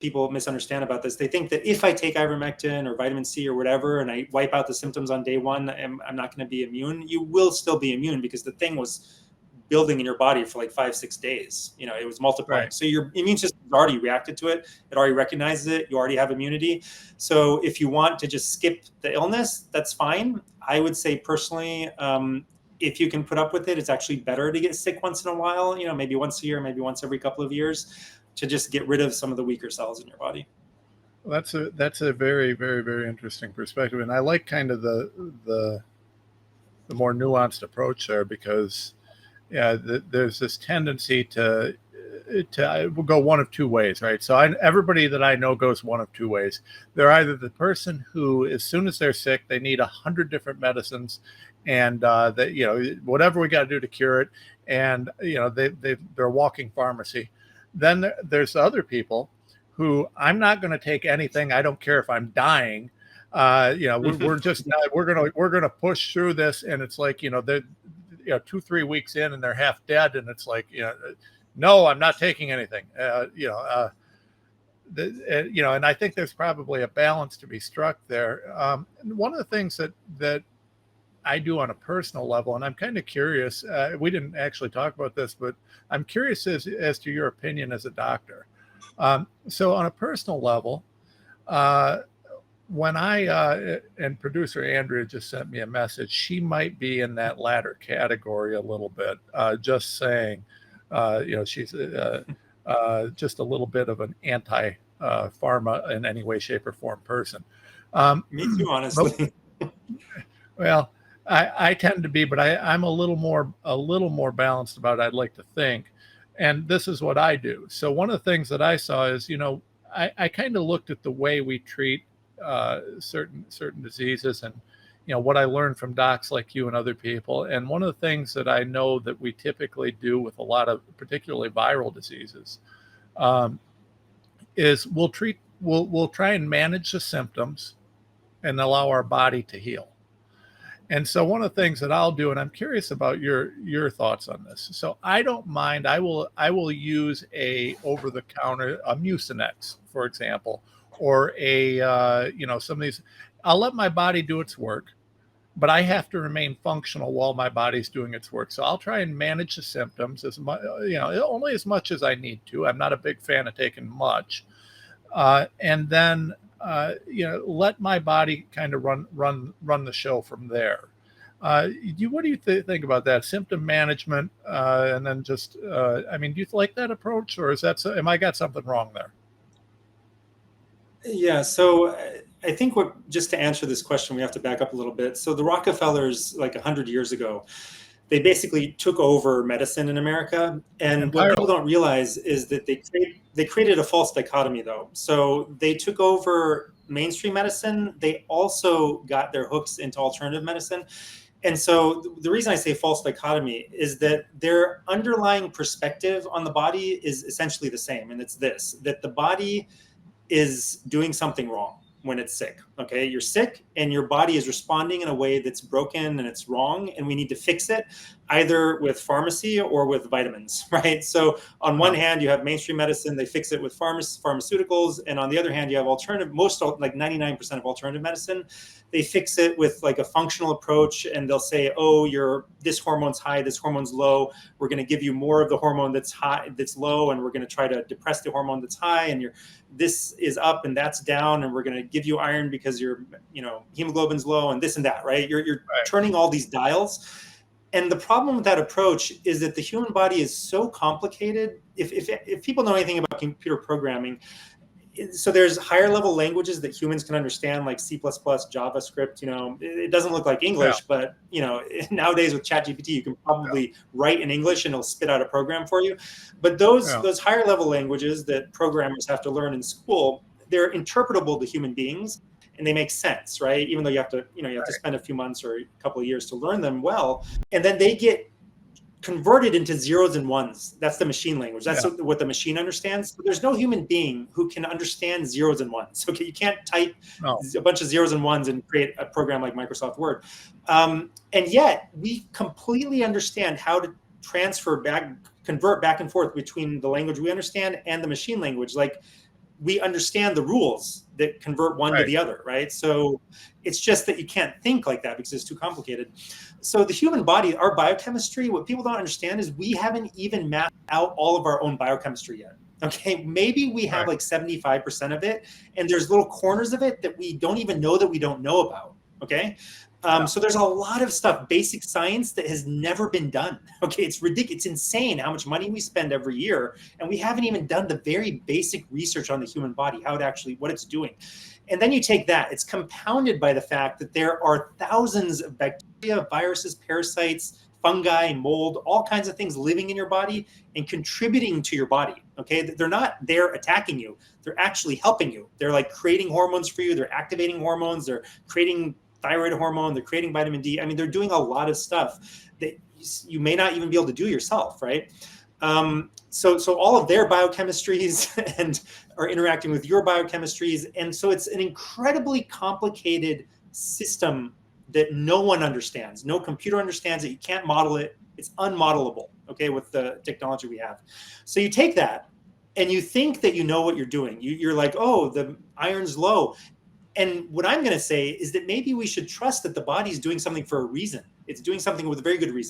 people misunderstand about this. They think that if I take ivermectin or vitamin C or whatever, and I wipe out the symptoms on day one, I'm not going to be immune. You will still be immune because the thing was building in your body for like 5-6 days. It was multiplying. Right. So your immune system already reacted to it. It already recognizes it. You already have immunity. So if you want to just skip the illness, that's fine. I would say personally, if you can put up with it, it's actually better to get sick once in a while, maybe once a year, maybe once every couple of years, to just get rid of some of the weaker cells in your body. Well, that's a very, very, very interesting perspective. And I like kind of the more nuanced approach there, because there's this tendency to go one of two ways, right? So everybody that I know goes one of two ways. They're either the person who, as soon as they're sick, they need 100 different medicines, and whatever we got to do to cure it, and they're a walking pharmacy. Then there's other people who, I'm not going to take anything. I don't care if I'm dying. We're just we're gonna push through this, and it's like they're 2-3 weeks in and they're half dead, and it's like no, I'm not taking anything. And I think there's probably a balance to be struck there. And one of the things that I do on a personal level, and I'm kind of curious, we didn't actually talk about this, but I'm curious as to your opinion as a doctor. So on a personal level, when and producer Andrea just sent me a message, she might be in that latter category a little bit, just saying, she's just a little bit of an anti-pharma in any way, shape, or form person. Me too, honestly. Well, I tend to be, but I'm a little more balanced about it, I'd like to think. And this is what I do. So one of the things that I saw is, I kind of looked at the way we treat certain diseases, and what I learned from docs like you and other people. And one of the things that I know that we typically do with a lot of particularly viral diseases is we'll try and manage the symptoms and allow our body to heal. And so one of the things that I'll do, and I'm curious about your thoughts on this. So I don't mind. I will use a over-the-counter Mucinex, for example, or some of these. I'll let my body do its work, but I have to remain functional while my body's doing its work. So I'll try and manage the symptoms as much, only as much as I need to. I'm not a big fan of taking much, and then let my body kind of run the show from there. What do you think about that symptom management? And then just, do you like that approach, or am I got something wrong there? Yeah. So I think just to answer this question, we have to back up a little bit. So the Rockefellers, like 100 years ago, they basically took over medicine in America. And what people don't realize is that they created a false dichotomy, though. So they took over mainstream medicine. They also got their hooks into alternative medicine. And so the reason I say false dichotomy is that their underlying perspective on the body is essentially the same. And it's this, that the body is doing something wrong when it's sick. Okay, you're sick and your body is responding in a way that's broken and it's wrong, and we need to fix it either with pharmacy or with vitamins, right? So on one hand, you have mainstream medicine, they fix it with pharmaceuticals, and on the other hand, you have like 99% of alternative medicine, they fix it with like a functional approach, and they'll say, oh, this hormone's high, this hormone's low. We're going to give you more of the hormone that's high, that's low, and we're going to try to depress the hormone that's high, and this is up and that's down, and we're going to give you iron because your hemoglobin's low and this and that, right? You're right. Turning all these dials. And the problem with that approach is that the human body is so complicated. If people know anything about computer programming, so there's higher level languages that humans can understand, like C++, JavaScript. It doesn't look like English, but nowadays with ChatGPT, you can probably write in English and it'll spit out a program for you. But those higher level languages that programmers have to learn in school, they're interpretable to human beings. And they make sense, right? Even though you have to spend a few months or a couple of years to learn them well. And then they get converted into zeros and ones. That's the machine language. That's what the machine understands. So there's no human being who can understand zeros and ones. Okay, you can't type a bunch of zeros and ones and create a program like Microsoft Word. And yet we completely understand how to convert back and forth between the language we understand and the machine language. Like we understand the rules that convert one to the other, right? So it's just that you can't think like that because it's too complicated. So the human body, our biochemistry, what people don't understand is we haven't even mapped out all of our own biochemistry yet. Okay, maybe we have like 75% of it, and there's little corners of it that we don't even know that we don't know about. Okay, so there's a lot of stuff, basic science, that has never been done. Okay, it's ridiculous. It's insane how much money we spend every year, and we haven't even done the very basic research on the human body, how it actually, what it's doing. And then you take that, it's compounded by the fact that there are thousands of bacteria, viruses, parasites, fungi, mold, all kinds of things living in your body and contributing to your body. Okay, they're not there attacking you, they're actually helping you. They're like creating hormones for you, they're activating hormones, they're creating thyroid hormone, they're creating vitamin D. I mean, they're doing a lot of stuff that you may not even be able to do yourself, right? So all of their biochemistries and are interacting with your biochemistries. And so it's an incredibly complicated system that no one understands. No computer understands it. You can't model it. It's unmodelable, okay, with the technology we have. So you take that and you think that you know what you're doing. You're like, oh, the iron's low. And what I'm going to say is that maybe we should trust that the body's doing something for a reason. It's doing something with a very good reason.